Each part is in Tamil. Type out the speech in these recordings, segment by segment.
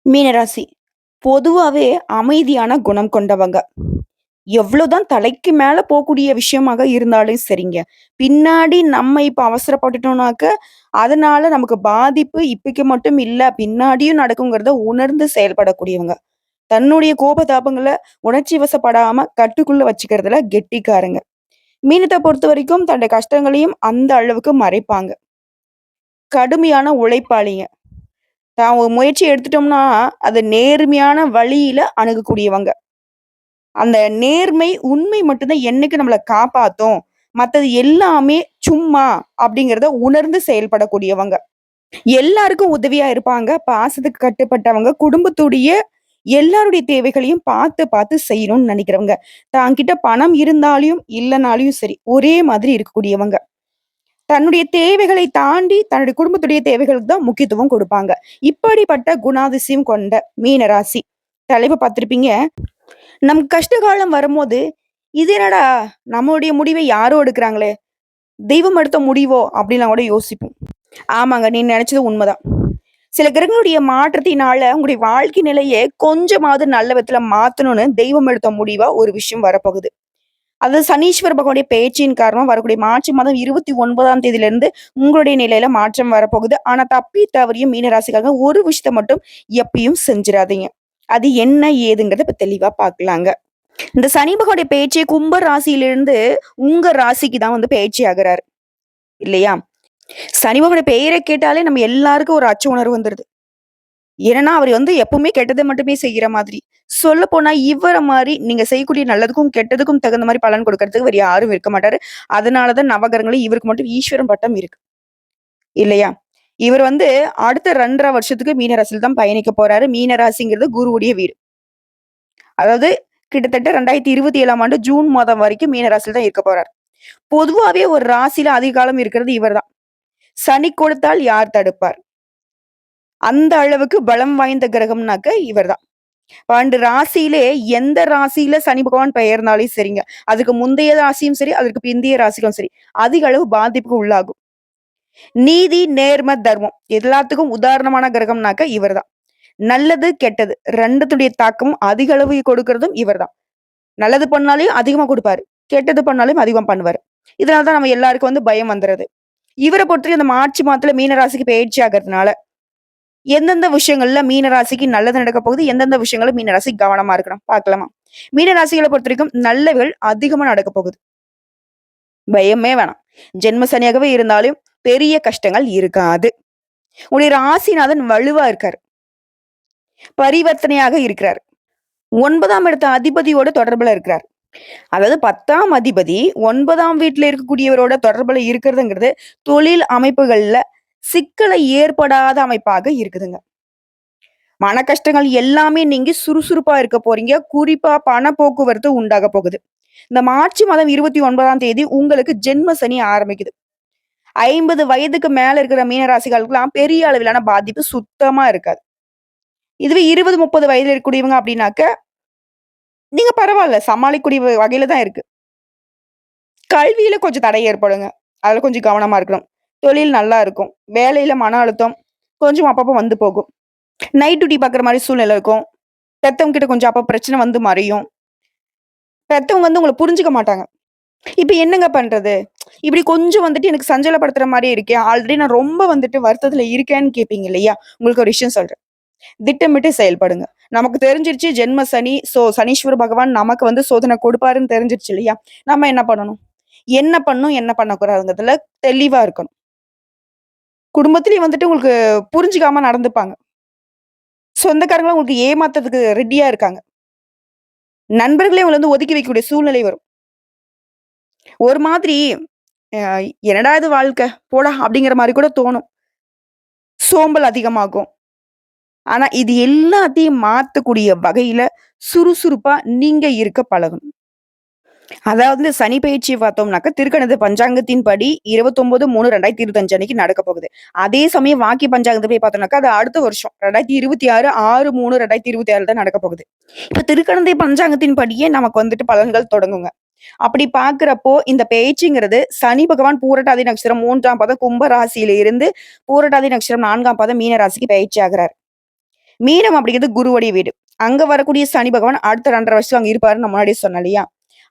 மீனராசி. பொதுவாவே அமைதியான குணம் கொண்டவங்க. எவ்வளோதான் தலைக்கு மேல போக்கூடிய விஷயமாக இருந்தாலும் சரிங்க. பின்னாடி நம்ம இப்ப அவசரப்பட்டுட்டோம்னாக்க, அதனால நமக்கு பாதிப்பு இப்பைக்கு மட்டும் இல்ல, பின்னாடியும் நடக்குங்கிறத உணர்ந்து செயல்படக்கூடியவங்க. தன்னுடைய கோபதாபங்கள உணர்ச்சி வசப்படாம கட்டுக்குள்ள வச்சுக்கிறதுல கெட்டிக்காரங்க. மீனத்த பொறுத்தவரைக்கும் தன்னுடைய கஷ்டங்களையும் அந்த அளவுக்கு மறைப்பாங்க. கடுமையான உழைப்பாளிங்க. தான் ஒரு முயற்சி எடுத்துட்டோம்னா, அது நேர்மையான வழியில அணுகக்கூடியவங்க. அந்த நேர்மை, உண்மை மட்டும் தான் என்னைக்கும் நம்மள காப்பாத்தும். மத்தது எல்லாமே சும்மா அப்படிங்கிறத உணர்ந்து செயல்படக்கூடியவங்க. எல்லாருக்கும் உதவியா இருப்பாங்க. பாசத்துக்கு கட்டுப்பட்டவங்க. குடும்பத்துடைய எல்லாருடைய தேவைகளையும் பார்த்து, பார்த்து செய்யணும்னு நெனைக்கிறவங்க. தான்கிட்ட பணம் இருந்தாலும், இல்லனாலும் சரி, ஒரே மாதிரி இருக்கக்கூடியவங்க. தன்னுடைய தேவைகளை தாண்டி, தன்னுடைய குடும்பத்துடைய தேவைகளுக்கு தான் முக்கியத்துவம் குடுப்பாங்க. இப்படிப்பட்ட குணாதிசயம் கொண்ட மீனராசி. தலைப்ப பார்த்திருப்பீங்க. நமக்கு கஷ்ட காலம் வரும்போது, "இது என்னடா நம்மளுடைய முடிவை யாரோ எடுக்குறாங்களே! தெய்வம் எடுத்த முடிவோ?" அப்படிலாம் கூட யோசிப்போம். ஆமாங்க. நீ நெனச்சது உண்மதான். சில கிரகங்களுடைய மாற்றத்தினால உங்களுடைய வாழ்க்கை நிலையே கொஞ்சமாவது நல்ல விதத்துல மாத்தணும்னு தெய்வம் எடுத்த முடிவா ஒரு விஷயம் வரப்போகுது. அது சனீஸ்வர பகவானுடைய பேச்சின் காரணமா வரக்கூடிய மார்ச் மாதம் 29ஆம் தேதியிலிருந்து உங்களுடைய நிலையில மாற்றம் வரப்போகுது. ஆனா தப்பி தவறியும் மீனராசிக்காரங்க ஒரு விஷயத்த மட்டும் எப்பயும் செஞ்சுறாதீங்க. அது என்ன ஏதுங்கிறத இப்ப தெளிவா பார்க்கலாங்க. இந்த சனி பகவானுடைய பேச்சே கும்ப ராசியிலிருந்து உங்க ராசிக்கு தான் வந்து பேச்சு ஆகுறாரு. இல்லையா? சனி பகவானுடைய பெயரை கேட்டாலே நம்ம எல்லாருக்கும் ஒரு அச்ச உணர்வு வந்துருது. ஏன்னா, அவரு வந்து எப்பவுமே கெட்டத மட்டுமே செய்யற மாதிரி. சொல்லப்போனா இவர மாரி நீங்க செய்யக்கூடிய நல்லதுக்கும், கெட்டதுக்கும் தகுந்த மாரி பலன் குடுக்கறதுக்கு வேற யாரும் இருக்க மாட்டாரு. அதனால தான் நவகிரகங்கள்ல இவருக்கு மட்டும் ஈஸ்வரன் பட்டம் இருக்கு. இல்லையா? இவர் வந்து அடுத்த 2 1/2 வருஷத்துக்கு மீன ராசியில தான் பயணிக்க போறாரு. மீன ராசிங்கிறது குருவுடைய வீடு. அதாவது கிட்டத்தட்ட 2027ஆம் ஆண்டு ஜூன் மாதம் வரைக்கும் மீன ராசியில தான் இருக்க போறார். பொதுவாவே ஒரு ராசியில அதிக காலம் இருக்கிறது இவர்தான். சனி கொடுத்தால் யார் தடுப்பார்? அந்த அளவுக்கு பலம் வாய்ந்த கிரகம்னாக்க இவர்தான். 12 ராசியிலே எந்த ராசியில சனி பகவான் பெயர்ந்தாலும் சரிங்க. அதுக்கு முந்தைய ராசியும் சரி, அதற்கு பிந்தைய ராசிகளும் சரி, அதிக அளவு பாதிப்புக்கு உள்ளாகும். நீதி, நேர்ம, தர்மம் எல்லாத்துக்கும் உதாரணமான கிரகம்னாக்க இவர்தான். நல்லது, கெட்டது 2த்துடைய தாக்கமும் அதிக அளவு கொடுக்கிறதும் இவர்தான். நல்லது பண்ணாலும் அதிகமா குடுப்பாரு. கெட்டது பண்ணாலும் அதிகமா பண்ணுவாரு. இதனால தான் நம்ம எல்லாருக்கும் வந்து பயம் வந்துருது. இவர பொறுத்தவரைக்கும் அந்த மார்ச் மாதத்துல மீன ராசிக்கு பெயர்ச்சி ஆகுறதுனால, எந்தெந்த விஷயங்கள்ல மீன ராசிக்கு நல்லது நடக்கப் போகுது, எந்தெந்த விஷயங்கள்ல மீன ராசி கவனமா இருக்கணும் பார்க்கலாமா? மீன ராசிகள பொறுத்தவரைக்கும் நல்லவைகள் அதிகமா நடக்கப் போகுது. பயமே வேணாம். ஜென்ம சனியாகவே இருந்தாலும் பெரிய கஷ்டங்கள் இருக்காது. உங்களுடைய ராசிநாதன் வலுவா இருக்காரு. பரிவர்த்தனையாக இருக்கிறார். 9ஆம் இடத்து அதிபதியோட தொடர்புல இருக்கிறார். அதாவது 10ஆம் அதிபதி 9ஆம் வீட்ல இருக்கக்கூடியவரோட தொடர்புல இருக்கிறதுங்கிறது, தொழில் அமைப்புகள்ல சிக்கலை ஏற்படாத அமைப்பாக இருக்குதுங்க. மன கஷ்டங்கள் எல்லாமே நீங்கி சுறுசுறுப்பா இருக்க போறீங்க. குறிப்பா பண போக்குவரத்து உண்டாக போகுது. இந்த மார்ச் மாதம் 29ஆம் தேதி உங்களுக்கு ஜென்ம சனி ஆரம்பிக்குது. 50 வயதுக்கு மேல இருக்கிற மீனராசிகளுக்கெல்லாம் பெரிய அளவிலான பாதிப்பு சுத்தமா இருக்காது. இதுவே 20, 30 வயதுல இருக்கக்கூடியவங்க அப்படின்னாக்க, நீங்க பரவால்ல சமாளிக்கக்கூடிய வகையில தான் இருக்கு. கல்வியில கொஞ்சம் தடை ஏற்படுங்க. அதுல கொஞ்சம் கவனமா இருக்கணும். தொழில் நல்லா இருக்கும். வேலையில மன அழுத்தம் கொஞ்சம் அப்பப்போ வந்து போகும். நைட் டியூட்டி பார்க்குற மாரி சூழ்நிலை இருக்கும். பெத்தவங்க கிட்ட கொஞ்சம் அப்ப பிரச்சனை வந்து மறையும். பெத்தவங்க வந்து உங்கள புரிஞ்சுக்க மாட்டாங்க. இப்ப என்னங்க பண்றது? இப்படி கொஞ்சம் வந்துட்டு எனக்கு சஞ்சலப்படுத்துற மாரியே இருக்கே. ஆல்ரெடி நான் ரொம்ப வந்துட்டு வருத்தத்துல இருக்கேன்னு கேட்பீங்க இல்லையா? உங்களுக்கு ஒரு விஷயம் சொல்றேன். திட்டமிட்டு செயல்படுங்க. நமக்கு தெரிஞ்சிருச்சு ஜென்ம சனி, சனீஸ்வர பகவான் நமக்கு வந்து சோதனை கொடுப்பாருன்னு தெரிஞ்சிருச்சு இல்லையா? நம்ம என்ன பண்ணணும்? என்ன பண்ணணும், என்ன பண்ணக்கூடாதுங்கிறதுல தெளிவா இருக்கணும். குடும்பத்திலேயே வந்துட்டு உங்களுக்கு புரிஞ்சுக்காம நடந்துப்பாங்க. சொந்தக்காரங்களும் உங்களுக்கு ஏமாத்துறதுக்கு ரெடியா இருக்காங்க. நண்பர்களே உங்கள வந்து ஒதுக்கி வைக்கக்கூடிய சூழ்நிலை வரும். ஒரு மாதிரி அ "என்னடா இது வாழ்க்கை, போடா" அப்படிங்கிற மாரி கூட தோணும். சோம்பல் அதிகமாகும். ஆனா இது எல்லாத்தையும் மாத்தக்கூடிய வகையில சுறுசுறுப்பா நீங்க இருக்க பழகணும். அதாவது சனி பெயர்ச்சி பார்த்தோம்னாக்க, திருக்கணித பஞ்சாங்கத்தின்படி 29/3/2025 அன்னைக்கு நடக்கப் போகுது. அதே சமயம் வாக்கிய பஞ்சாங்கத்தின்படி பார்த்தோம்னாக்கா, அது அடுத்த வருஷம் 2026 6/3/2026 தான் நடக்கப் போகுது. இப்ப திருக்கணித பஞ்சாங்கத்தின்படியே நமக்கு வந்துட்டு பலன்கள் தொடங்குங்க. அப்படி பார்க்கிறப்போ, இந்த பெயர்ச்சிங்கிறது சனி பகவான் பூரட்டாதி நட்சத்திரம் 3ஆம் பாதம் கும்ப ராசியில இருந்து பூரட்டாதி நட்சத்திரம் 4ஆம் பாதம் மீன ராசிக்கு பெயர்ச்சி ஆகுறார். மீனம் அப்படிங்கிறது குருவுடைய வீடு. அங்க வரக்கூடிய சனி பகவான் அடுத்த 2 1/2 வருஷம் அங்க இருப்பாருன்னு நான் முன்னாடியே சொன்னேன் இல்லையா?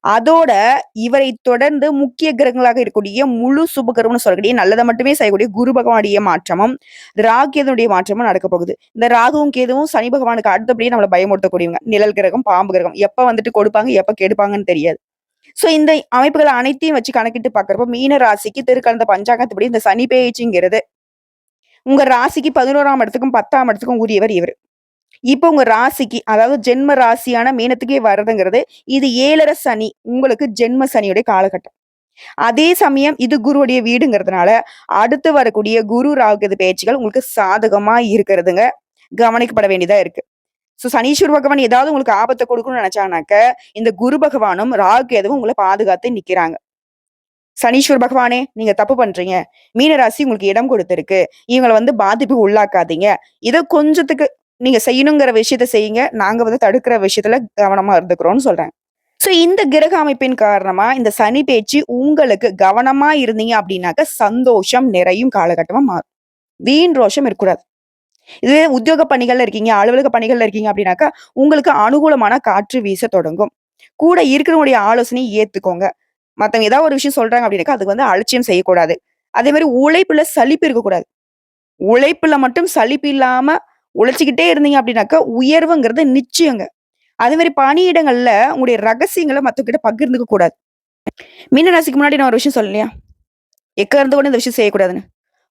அதோட இவரை தொடர்ந்து முக்கிய கிரகங்களாக இருக்கக்கூடிய முழு சுபகிரகம்னு சொல்லக்கூடிய நல்லத மட்டுமே செய்யக்கூடிய குரு பகவானுடைய மாற்றமும், ராகு கேதுனுடைய மாற்றமும் நடக்கப் போகுது. இந்த ராகுவும், கேதுவும் சனி பகவானுக்கு அடுத்தபடியே நம்மள பயமுறுத்தக்கூடியவங்க. நிழல் கிரகம், பாம்பு கிரகம். எப்ப வந்துட்டு கொடுப்பாங்க, எப்ப கெடுப்பாங்கன்னு தெரியாது. சோ இந்த அமைப்புகள் அனைத்தையும் வச்சு கணக்கிட்டு பார்க்கிறப்போ, மீன ராசிக்கு திருக்கணித பஞ்சாங்கத்துப்படி இந்த சனி பெயர்ச்சிங்கிறது உங்க ராசிக்கு 11ஆம் இடத்துக்கும் 10ஆம் இடத்துக்கும் உரியவர் இவரு. இப்ப உங்க ராசிக்கு, அதாவது ஜென்ம ராசியான மீனத்துக்கே வர்றதுங்கிறது, இது 7 1/2 சனி. உங்களுக்கு ஜென்ம சனியுடைய காலகட்டம். அதே சமயம் இது குருவுடைய வீடுங்கிறதுனால, அடுத்து வரக்கூடிய குரு, ராகு, கேது பெயர்ச்சிகள் உங்களுக்கு சாதகமா இருக்கிறதுங்க. கவனிக்கப்பட வேண்டியதா இருக்கு. சனீஸ்வர பகவான் ஏதாவது உங்களுக்கு ஆபத்த குடுக்கணும்னு நெனச்சானாக்க, இந்த குரு பகவானும், ராகு, கேதுவும் உங்கள பாதுகாத்து நிக்கிறாங்க. சனீஸ்வர பகவானே, நீங்க தப்பு பண்றீங்க. மீன ராசி உங்களுக்கு இடம் கொடுத்திருக்கு. இவங்கள பாதிப்புக்கு உள்ளாக்காதீங்க. இத கொஞ்சத்துக்கு நீங்க செய்யணுங்கிற விஷயத்த செய்யுங்க. நாங்க தடுக்கிற விஷயத்துல கவனமா இருந்துக்கிறோம்னு சொல்றாங்க. இந்த கிரக அமைப்பின் காரணமா இந்த சனி பேச்சு உங்களுக்கு கவனமா இருந்தீங்க அப்படின்னாக்க சந்தோஷம் நிறையும் காலகட்டமா மாறும். வீண் ரோஷம் இருக்கக்கூடாது. இதுவே உத்தியோக பணிகள்ல இருக்கீங்க, அலுவலக பணிகள்ல இருக்கீங்க அப்படின்னாக்கா, உங்களுக்கு அனுகூலமான காற்று வீச தொடங்கும். கூட இருக்கிறவங்களுடைய ஆலோசனையை ஏத்துக்கோங்க. மத்தவங்க ஏதாவது ஒரு விஷயம் சொல்றாங்க அப்படின்னாக்கா, அதுக்கு அலட்சியம் செய்யக்கூடாது. அதே மாரி உழைப்புல சலிப்பு இருக்கக்கூடாது. உழைப்புல மட்டும் சலிப்பு இல்லாம உழைச்சுக்கிட்டே இருந்தீங்க அப்படின்னாக்கா, உயர்வுங்கிறது நிச்சயங்க. அதே மாரி பணியிடங்கள்ல உங்களுடைய ரகசியங்கள மத்தவங்ககிட்ட பகிர்ந்துக்க கூடாது. மீன ராசிக்கு முன்னாடி நான் ஒரு விஷயம் சொல்லலையா? இருந்து கூட இந்த விஷயம் செய்யக்கூடாதுன்னு.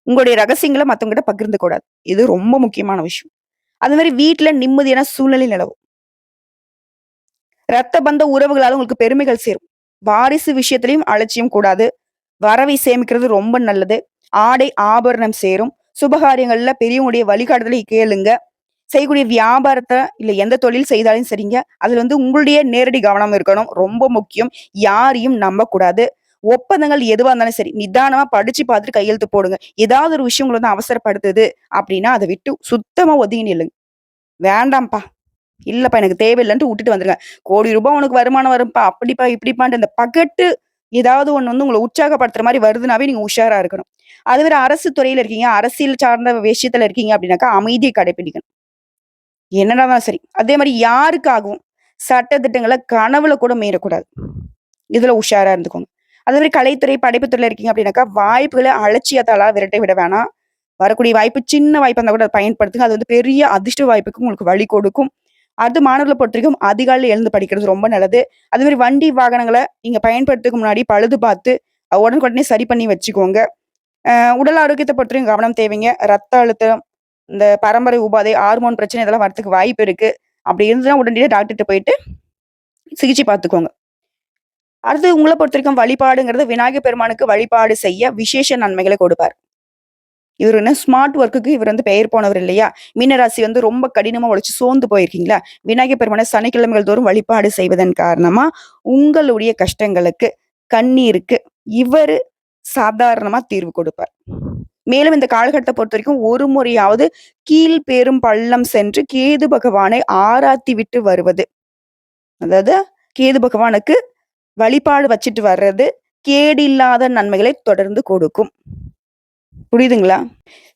உங்களுடைய ரகசியங்கள மத்தவங்ககிட்ட பகிர்ந்துக்க கூடாது. இது ரொம்ப முக்கியமான விஷயம். அது மாரி வீட்ல நிம்மதியான சூழ்நிலை நிலவும். ரத்த பந்த உறவுகளால உங்களுக்கு பெருமைகள் சேரும். வாரிசு விஷயத்திலயும் அலட்சியம் கூடாது. வரவை சேமிக்கிறது ரொம்ப நல்லது. ஆடை, ஆபரணம் சேரும். சுபகாரியங்கள்ல பெரியவங்களுடைய வழிகாட்டுதலை கேளுங்க. செய்யக்கூடிய வியாபாரத்த இல்ல எந்த தொழில் செய்தாலும் சரிங்க. அதுல உங்களுடைய நேரடி கவனம் இருக்கணும். ரொம்ப முக்கியம். யாரையும் நம்பக்கூடாது. ஒப்பந்தங்கள் எதுவா இருந்தாலும் சரி, நிதானமா படிச்சு பார்த்துட்டு கையெழுத்து போடுங்க. ஏதாவது ஒரு விஷயம் உங்கள அவசரப்படுத்துது அப்படின்னா, அத விட்டு சுத்தமா ஒதுங்கி நில்லுங்க. வேண்டாம்ப்பா, இல்லப்பா எனக்கு தேவையில்லன்ட்டு வுட்டுட்டு வந்துருங்க. கோடி ரூபாய் உனக்கு வருமானம் வரும்ப்பா, அப்படிப்பா, இப்படிப்பான்ட்டு இந்த பகட்டு ஏதாவது ஒண்ணு உங்கள உற்சாகப்படுத்துற மாரி வருதுனாவே நீங்க உஷாரா இருக்கணும். அதுவே அரசு துறையில இருக்கீங்க, அரசியல் சார்ந்த விஷயத்துல இருக்கீங்க அப்படின்னாக்கா, அமைதிய கடைப்பிடிக்கணும். என்னடாதான் சரி. அதே மாரி யாருக்காகவும் சட்ட திட்டங்கள கனவுல கூட மீறக்கூடாது. இதுல உஷாரா இருந்துக்கோங்க. அதே மாரி கலைத்துறை, படைப்புத்துறையில இருக்கீங்க அப்படின்னாக்கா, வாய்ப்புகள அலட்சியத்தால விரட்டி விட வேணாம். வரக்கூடிய வாய்ப்பு சின்ன வாய்ப்பா இருந்தா கூட அத பயன்படுத்துங்க. அது பெரிய அதிர்ஷ்ட வாய்ப்புக்கு உங்களுக்கு வழி கொடுக்கும். அடுத்து மாணவர்கள பொறுத்தவரைக்கும் அதிகாலையில எழுந்து படிக்கிறது ரொம்ப நல்லது. அதே மாரி வண்டி, வாகனங்கள நீங்க பயன்படுத்துறதுக்கு முன்னாடி பழுது பார்த்து, உடனுக்குடனே சரி பண்ணி வச்சுக்கோங்க. உடல் ஆரோக்கியத்த பொறுத்தவரைக்கும் கவனம் தேவைங்க. ரத்த அழுத்தம், இந்த பரம்பரை உபாதை, ஹார்மோன் பிரச்சனை இதெல்லாம் வரதுக்கு வாய்ப்பு இருக்கு. அப்படி இருந்துச்சுன்னா உடனடியா டாக்டர்ட்ட போயிட்டு சிகிச்சை பார்த்துக்கோங்க. அடுத்து உங்கள பொறுத்தவரைக்கும் வழிபாடுங்கிறது விநாயகர் பெருமானுக்கு வழிபாடு செய்ய விசேஷ நன்மைகள கொடுப்பார். இவரு ஸ்மார்ட் ஒர்க்குக்கு இவர் பெயர் போனவர் இல்லையா? மீனராசி ரொம்ப கடினமா உழைச்சு சோர்ந்து போயிருக்கீங்களா? விநாயகர் பெருமான சனிக்கிழமைகள் தோறும் வழிபாடு செய்வதன் காரணமா, உங்களுடைய கஷ்டங்களுக்கு, கண்ணீருக்கு இவரு சாதாரணமா தீர்வு கொடுப்பார். மேலும் இந்த காலகட்டத்த பொறுத்தவரைக்கும் ஒரு முறையாவது கீழ்பெரும் பள்ளம் சென்று கேது பகவானை ஆராத்தி விட்டு வருவது. அதாவது கேது பகவானுக்கு வழிபாடு வச்சுட்டு வர்றது, கேடு இல்லாத நன்மைகளை தொடர்ந்து கொடுக்கும். புரியுதுங்களா?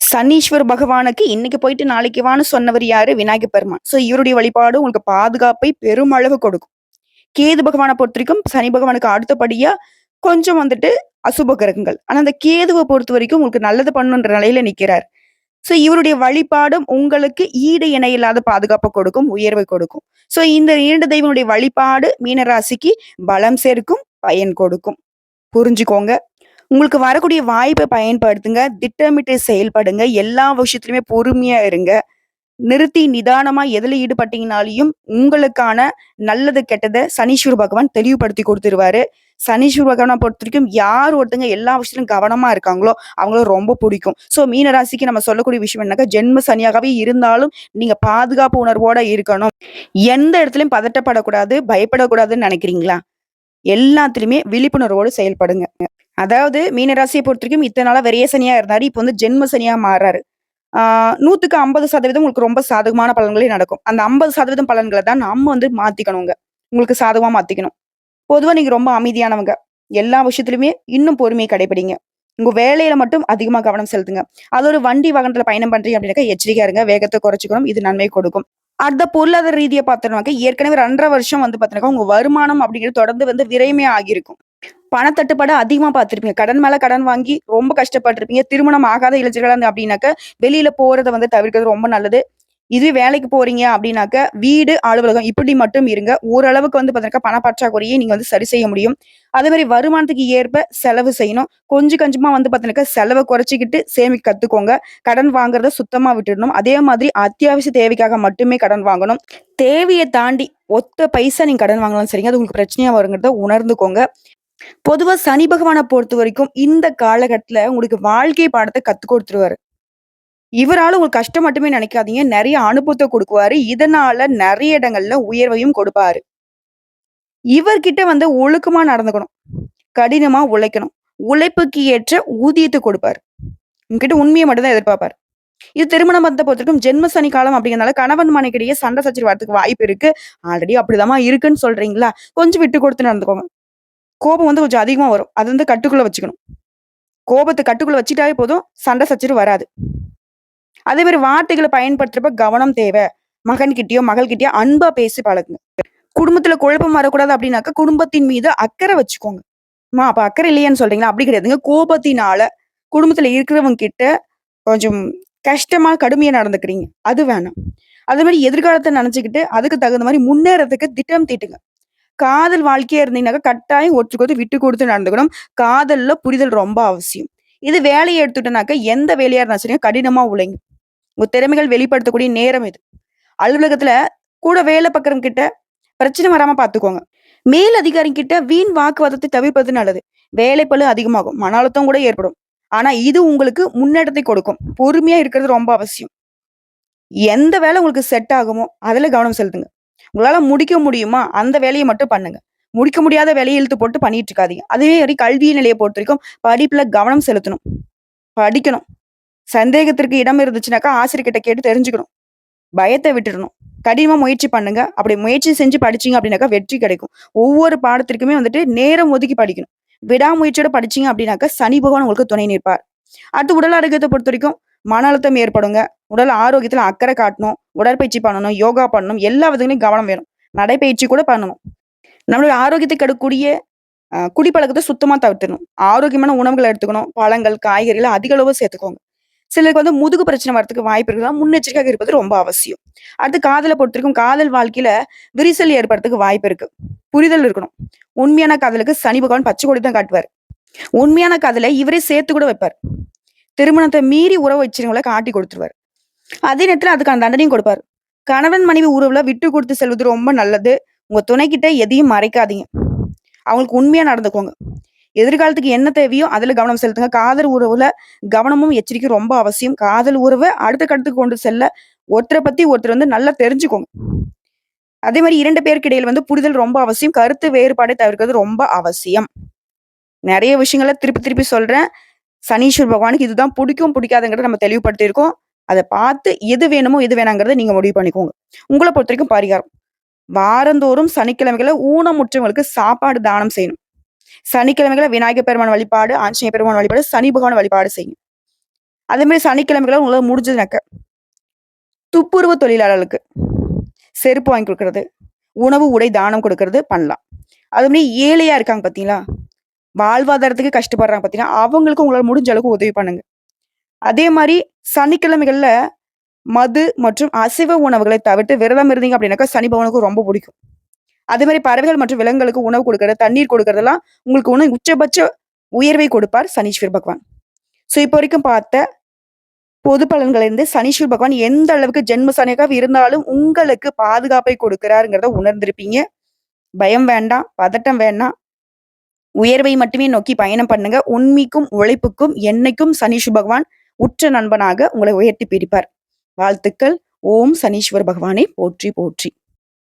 சனீஸ்வர பகவானுக்கு இன்னைக்கு போயிட்டு நாளைக்கு வான்னு சொன்னவர் யாரு? விநாயகர் பெருமான். இவருடைய வழிபாடு உங்களுக்கு பாதுகாப்பை பெருமளவு கொடுக்கும். கேது பகவான பொறுத்தவரைக்கும் சனி பகவானுக்கு அடுத்தபடியா கொஞ்சம் அசுப கிரகங்கள். ஆனா அந்த கேதுவ பொறுத்தவரைக்கும் உங்களுக்கு நல்லது பண்ணணுன்ற நிலையில நிக்கிறார். இவருடைய வழிபாடும் உங்களுக்கு ஈடு இணை இல்லாத பாதுகாப்ப கொடுக்கும், உயர்வை கொடுக்கும். இந்த 2 தெய்வனுடைய வழிபாடு மீனராசிக்கு பலம் சேர்க்கும், பயன் கொடுக்கும். புரிஞ்சுக்கோங்க. உங்களுக்கு வரக்கூடிய வாய்ப்பை பயன்படுத்துங்க. திட்டமிட்டு செயல்படுங்க. எல்லா விஷயத்திலுமே பொறுமையா இருங்க. நிறுத்தி நிதானமா எதுல ஈடுபட்டீங்கனாலையும் உங்களுக்கான நல்லது, கெட்டத சனீஸ்வர பகவான் தெளிவுபடுத்தி குடுத்துருவாரு. சனீஸ்வர பகவான பொறுத்தவரைக்கும் யார் ஒருத்தங்க எல்லா விஷயத்திலும் கவனமா இருக்காங்களோ, அவங்கள ரொம்ப பிடிக்கும். மீனராசிக்கு நம்ம சொல்லக்கூடிய விஷயம் என்னக்கா, ஜென்ம சனியாகவே இருந்தாலும் நீங்க பாதுகாப்பு உணர்வோட இருக்கணும். எந்த இடத்துலயும் பதட்டப்படக்கூடாது, பயப்படக்கூடாதுன்னு நினைக்கிறீங்களா? எல்லாத்துலயுமே விழிப்புணர்வோடு செயல்படுங்க. அதாவது மீனராசியை பொறுத்தவரைக்கும் இத்தன நாளா விரய சனியா இருந்தாரு. இப்ப ஜென்ம சனியா மாறுறாரு. 100க்கு 50% உங்களுக்கு ரொம்ப சாதகமான பலன்களே நடக்கும். அந்த 50% பலன்கள தான் நம்ம மாத்திக்கணுங்க. உங்களுக்கு சாதகமா மாத்திக்கணும். பொதுவா நீங்க ரொம்ப அமைதியானவங்க. எல்லா விஷயத்திலுமே இன்னும் பொறுமையை கடைபிடிங்க. உங்க வேலையில மட்டும் அதிகமா கவனம் செலுத்துங்க. அது ஒரு வண்டி வாகனத்துல பயணம் பண்றீங்க அப்படின்னாக்கா எச்சரிக்கையா இருங்க. வேகத்த குறைச்சுக்கணும். இது நன்மை கொடுக்கும். அடுத்த பொருளாதார ரீதியா பார்த்தோம்னாக்க, ஏற்கனவே 2 1/2 வருஷம் வந்து பார்த்தீங்கன்னாக்கா, உங்க வருமானம் அப்படிங்கிறது தொடர்ந்து வந்து விரயமே ஆகியிருக்கும். பணத்தட்டுப்பாடு அதிகமா பார்த்திருப்பீங்க. கடன் மேல கடன் வாங்கி ரொம்ப கஷ்டப்பட்டுருப்பீங்க. திருமணம் ஆகாத இளைஞர்களா அப்படின்னாக்க, வெளியில போறத வந்து தவிர்க்கிறது ரொம்ப நல்லது. இதுவே வேலைக்கு போறீங்க அப்படின்னாக்க, வீடு, அலுவலகம் இப்படி மட்டும் இருங்க. ஓரளவுக்கு வந்து பார்த்தீங்கன்னா, பணப்பற்றாக்குறையை நீங்க வந்து சரி செய்ய முடியும். அதேமாரி வருமானத்துக்கு ஏற்ப செலவு செய்யணும். கொஞ்சம் கொஞ்சமா வந்து பார்த்தீங்கன்னாக்கா, செலவ குறைச்சுக்கிட்டு சேமிக்க கத்துக்கோங்க. கடன் வாங்குறத சுத்தமா விட்டுடணும். அதே மாதிரி அத்தியாவசிய தேவைக்காக மட்டுமே கடன் வாங்கணும். தேவைய தாண்டி ஒத்த பைசா நீங்க கடன் வாங்கினாலும் சரிங்க, அது உங்களுக்கு பிரச்சனையா வருங்கிறத உணர்ந்துக்கோங்க. பொதுவா சனி பகவான பொறுத்தவரைக்கும் இந்த காலகட்டத்துல உங்களுக்கு வாழ்க்கை பாடத்த கத்துக் குடுத்துருவாரு. இவரால உங்களுக்கு கஷ்டம் மட்டுமே நினைக்காதீங்க. நெறைய அனுபவத்த குடுக்குவாரு. இதனால நெறைய இடங்கள்ல உயர்வையும் கொடுப்பாரு. இவர்கிட்ட வந்து ஒழுக்கமா நடந்துக்கணும். கடினமா உழைக்கணும். உழைப்புக்கு ஏற்ற ஊதியத்த கொடுப்பாரு. உங்ககிட்ட உண்மைய மட்டும் தான் எதிர்பார்ப்பாரு. இது திருமண பந்தத்த பொறுத்தவரைக்கும் ஜென்ம சனி காலம் அப்படிங்கிறனால கணவன் மனைவிக்கிடையே சண்டை சச்சரவு வரதுக்கு வாய்ப்பு இருக்கு. ஆல்ரெடி அப்படிதாம்மா இருக்குன்னு சொல்றீங்களா? கொஞ்சம் விட்டு குடுத்து நடந்துக்கோங்க. கோபம் வந்து கொஞ்சம் அதிகமா வரும். அது வந்து கட்டுக்குள்ள வச்சுக்கணும். கோபத்த கட்டுக்குள்ள வச்சுட்டாவே போதும். சண்டை சச்சரவு வராது. அதே மாரி வார்த்தைகள பயன்படுத்துறப்ப கவனம் தேவை. மகன்கிட்டயோ, மகள்கிட்டயோ அன்பா பேசி பழகுங்க. குடும்பத்துல குழப்பம் வரக்கூடாது அப்டின்னாக்க, குடும்பத்தின் மீது அக்கறை வச்சுக்கோங்க. அப்ப அக்கறை இல்லையான்னு சொல்றீங்களா? அப்படி கிடையாதுங்க. கோபத்தினால குடும்பத்துல இருக்கிறவங்க கிட்ட கொஞ்சம் கஷ்டமா, கடுமையா நடந்துக்கிறீங்க. அது வேணாம். அதே மாரி எதிர்காலத்த நெனச்சுக்கிட்டு, அதுக்கு தகுந்த மாரி முன்னேறதுக்கு திட்டம் தீட்டுங்க. காதல் வாழ்க்கையா இருந்தீங்கன்னாக்கா, கட்டாயம் ஒருத்தருக்கு விட்டு குடுத்து நடந்துக்கணும். காதல்ல புரிதல் ரொம்ப அவசியம். இது வேலைய எடுத்துட்டோம்னாக்க, எந்த வேலையா இருந்தாலும் சரிங்க, கடினமா உழைங்க. உங்க திறமைகள் வெளிப்படுத்தக்கூடிய நேரம் இது. அலுவலகத்துல கூட வேலை பார்க்கிறவங்க கிட்ட பிரச்சனை வராம பார்த்துக்கோங்க. மேல் அதிகாரி கிட்ட வீண் வாக்குவாதத்தை தவிர்ப்பது நல்லது. வேலைப்பளு அதிகமாகும். மன அழுத்தம் கூட ஏற்படும். ஆனா இது உங்களுக்கு முன்னேற்றத்தை கொடுக்கும். பொறுமையா இருக்கிறது ரொம்ப அவசியம். எந்த வேலை உங்களுக்கு செட் ஆகுமோ, அதுல கவனம் செலுத்துங்க. உங்களால முடிக்க முடியுமா? அந்த வேலைய மட்டும் பண்ணுங்க. முடிக்க முடியாத வேலைய இழுத்து போட்டு பண்ணிட்டு இருக்காதீங்க. அதே மாரி கல்வி நிலைய பொறுத்தவரைக்கும் படிப்புல கவனம் செலுத்தணும். படிக்கணும். சந்தேகத்திற்கு இடம் இருந்துச்சுனாக்கா, ஆசிரியர்கிட்ட கேட்டு தெரிஞ்சுக்கணும். பயத்த விட்டுறணும். கடினமா முயற்சி பண்ணுங்க. அப்படி முயற்சி செஞ்சு படிச்சீங்க அப்படின்னாக்கா வெற்றி கிடைக்கும். ஒவ்வொரு பாடத்திற்குமே வந்துட்டு நேரம் ஒதுக்கி படிக்கணும். விடாமுயற்சியோட படிச்சீங்க அப்படின்னாக்கா, சனி பகவான் உங்களுக்கு துணை நிற்பார். அடுத்து உடல் ஆரோக்கியத்த பொறுத்தவரைக்கும் மன அழுத்தம் ஏற்படுங்க. உடல் ஆரோக்கியத்துல அக்கறை காட்டணும். உடற்பயிற்சி பண்ணணும். யோகா பண்ணணும். எல்லா விதங்களையும் கவனம் வேணும். நடைப்பயிற்சி கூட பண்ணணும். நம்மளுடைய ஆரோக்கியத்தை கெடுக்கக்கூடிய குடிப்பழக்கத்த சுத்தமா தவிர்த்துடணும். ஆரோக்கியமான உணவுகள எடுத்துக்கணும். பழங்கள், காய்கறிகள அதிக அளவு சேர்த்துக்கோங்க. சிலருக்கு வந்து முதுகு பிரச்சனை வரதுக்கு வாய்ப்பு இருக்குதா, முன்னெச்சரிக்கையாக இருப்பது ரொம்ப அவசியம். அடுத்து காதல பொறுத்தவரைக்கும் காதல் வாழ்க்கையில விரிசல் ஏற்படுறதுக்கு வாய்ப்பு இருக்கு. புரிதல் இருக்கணும். உண்மையான காதலுக்கு சனி பகவான் பச்சை கொடி தான் காட்டுவாரு. உண்மையான காதல இவரே சேர்த்து கூட வைப்பார். திருமணத்தை மீறி உறவு வச்சிருவங்கள காட்டி கொடுத்துருவாரு. அதே நேரத்துல அதுக்கான தண்டனையும் கொடுப்பாரு. கணவன் மனைவி உறவுல விட்டு கொடுத்து செல்வது ரொம்ப நல்லது. உங்க துணைக்கிட்ட எதையும் மறைக்காதீங்க. அவங்களுக்கு உண்மையா நடந்துக்கோங்க. எதிர்காலத்துக்கு என்ன தேவையோ அதுல கவனம் செலுத்துங்க. காதல் உறவுல கவனமும் எச்சரிக்கையும் ரொம்ப அவசியம். காதல் உறவ அடுத்த கட்டத்துக்கு கொண்டு செல்ல ஒருத்தர பத்தி ஒருத்தர் வந்து நல்லா தெரிஞ்சுக்கோங்க. அதே மாரி 2 பேருக்கு இடையில வந்து புரிதல் ரொம்ப அவசியம். கருத்து வேறுபாடை தவிர்க்கிறது ரொம்ப அவசியம். நெறைய விஷயங்கள திருப்பி திருப்பி சொல்றேன். சனீஸ்வர பகவானுக்கு இதுதான் புடிக்கும், புடிக்காதுங்கிறத நம்ம தெளிவுபடுத்தியிருக்கோம். அத பார்த்து எது வேணுமோ, எது வேணாங்கிறத நீங்க முடிவு பண்ணிக்கோங்க. உங்கள பொறுத்தவரைக்கும் பரிகாரம். வாரந்தோறும் சனிக்கிழமைகள்ல ஊனமுற்றவங்களுக்கு சாப்பாடு தானம் செய்யணும். சனிக்கிழமைகள்ல விநாயகர் பெருமான் வழிபாடு, ஆஞ்சநேய பெருமான் வழிபாடு, சனி பகவான் வழிபாடு செய்யுங்க. அதே மாரி சனிக்கிழமைகள்ல உங்களால முடிஞ்சதுனாக்க, துப்புரவு தொழிலாளர்களுக்கு செருப்பு வாங்கி குடுக்குறது, உணவு, உடை தானம் குடுக்குறது பண்ணலாம். அது மாரி ஏழையா இருக்காங்க பார்த்தீங்களா? வாழ்வாதாரத்துக்கு கஷ்டப்படுறாங்க பார்த்தீங்களா? அவங்களுக்கு உங்களால முடிஞ்ச அளவுக்கு உதவி பண்ணுங்க. அதே மாரி சனிக்கிழமைகள்ல மது மற்றும் அசைவ உணவுகளை தவிர்த்து விரதம் இருந்தீங்க அப்படின்னாக்கா, சனி பகவானுக்கு ரொம்ப பிடிக்கும். அதே மாரி பறவைகள் மற்றும் விலங்குகளுக்கு உணவு குடுக்குறது, தண்ணீர் குடுக்குறதெல்லாம் உங்களுக்கு உச்சபட்ச உயர்வை கொடுப்பார் சனீஸ்வர பகவான். இப்போ வரைக்கும் பார்த்த பொது பலன்கள்ல இருந்து சனீஸ்வர பகவான் எந்த அளவுக்கு ஜென்ம சனியாக இருந்தாலும் உங்களுக்கு பாதுகாப்பை கொடுக்கிறாருங்கிறத உணர்ந்திருப்பீங்க. பயம் வேண்டாம், பதட்டம் வேண்டாம். உயர்வை மட்டுமே நோக்கி பயணம் பண்ணுங்க. உண்மைக்கும், உழைப்புக்கும் என்னைக்கும் சனீஸ்வர பகவான் உற்ற நண்பனாக உங்களை உயர்த்தி பிடிப்பார். வாழ்த்துக்கள். ஓம் சனீஸ்வர பகவானை போற்றி போற்றி.